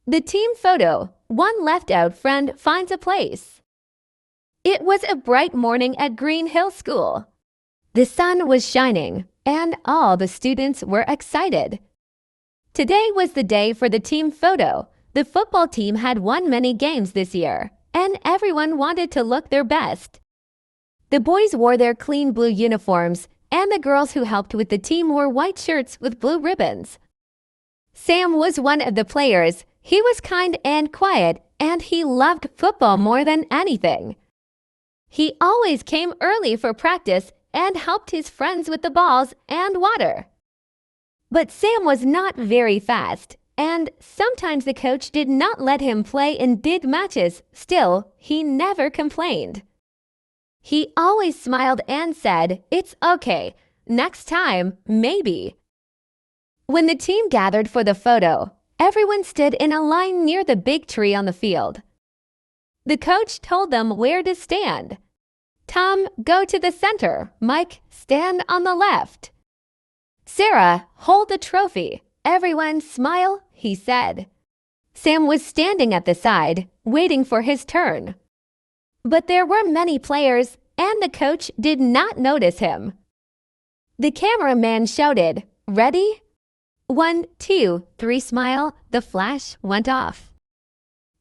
The team photo. One left out friend finds a place. It was a bright morning at Green Hill School. The sun was shining, and all the students were excited. Today was the day for the team photo. The football team had won many games this year, and everyone wanted to look their best. The boys wore their clean blue uniforms, and the girls who helped with the team wore white shirts with blue ribbons. Sam was one of the players. He was kind and quiet, and he loved football more than anything. He always came early for practice and helped his friends with the balls and water. But Sam was not very fast, and sometimes the coach did not let him play in big matches. Still, he never complained. He always smiled and said, "It's okay. Next time, maybe." When the team gathered for the photo, everyone stood in a line near the big tree on the field. The coach told them where to stand. Tom, go to the center. Mike, stand on the left. Sarah, hold the trophy. Everyone smile, he said. Sam was standing at the side, waiting for his turn. But there were many players, and the coach did not notice him. The cameraman shouted, "Ready? 1, 2, 3, smile." The flash went off.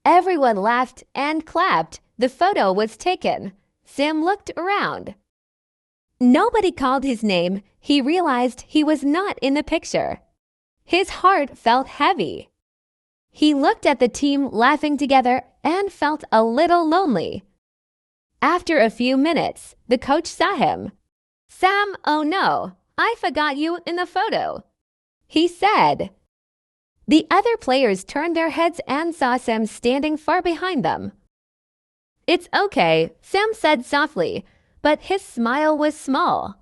Everyone laughed and clapped. The photo was taken. Sam looked around. Nobody called his name. He realized he was not in the picture. His heart felt heavy. He looked at the team laughing together and felt a little lonely. After a few minutes, the coach saw him. "Sam, oh no, I forgot you in the photo," he said. The other players turned their heads and saw Sam standing far behind them. "It's okay," Sam said softly, but his smile was small.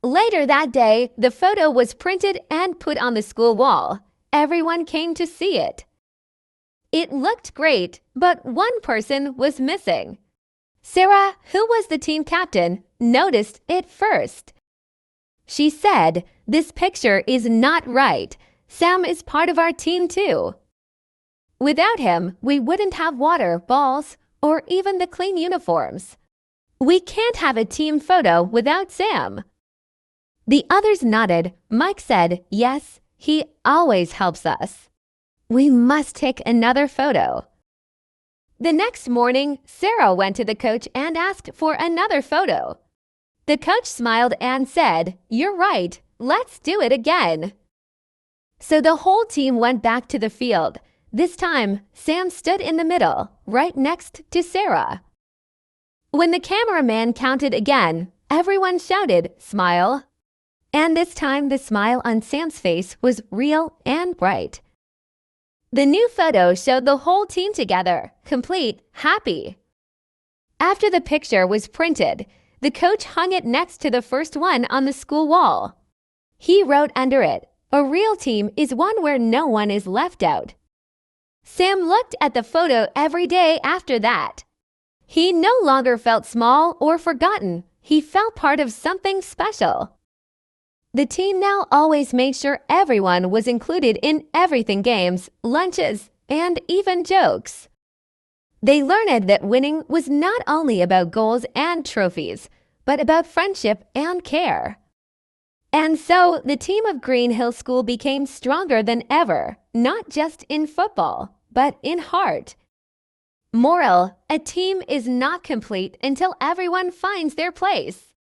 Later that day, the photo was printed and put on the school wall. Everyone came to see it. It looked great, but one person was missing. Sarah, who was the team captain, noticed it first. She said, "This picture is not right. Sam is part of our team too. Without him, we wouldn't have water, balls, or even the clean uniforms. We can't have a team photo without Sam." The others nodded. Mike said, "Yes, he always helps us. We must take another photo." The next morning, Sarah went to the coach and asked for another photo. The coach smiled and said, "You're right. Let's do it again." So the whole team went back to the field. This time, Sam stood in the middle, right next to Sarah. When the cameraman counted again, everyone shouted, "Smile." And this time the smile on Sam's face was real and bright. The new photo showed the whole team together, complete, happy. After the picture was printed, the coach hung it next to the first one on the school wall. He wrote under it, "A real team is one where no one is left out." Sam looked at the photo every day after that. He no longer felt small or forgotten. He felt part of something special. The team now always made sure everyone was included in everything: games, lunches, and even jokes. They learned that winning was not only about goals and trophies, but about friendship and care. And so the team of Green Hill School became stronger than ever, not just in football, but in heart. Moral: a team is not complete until everyone finds their place.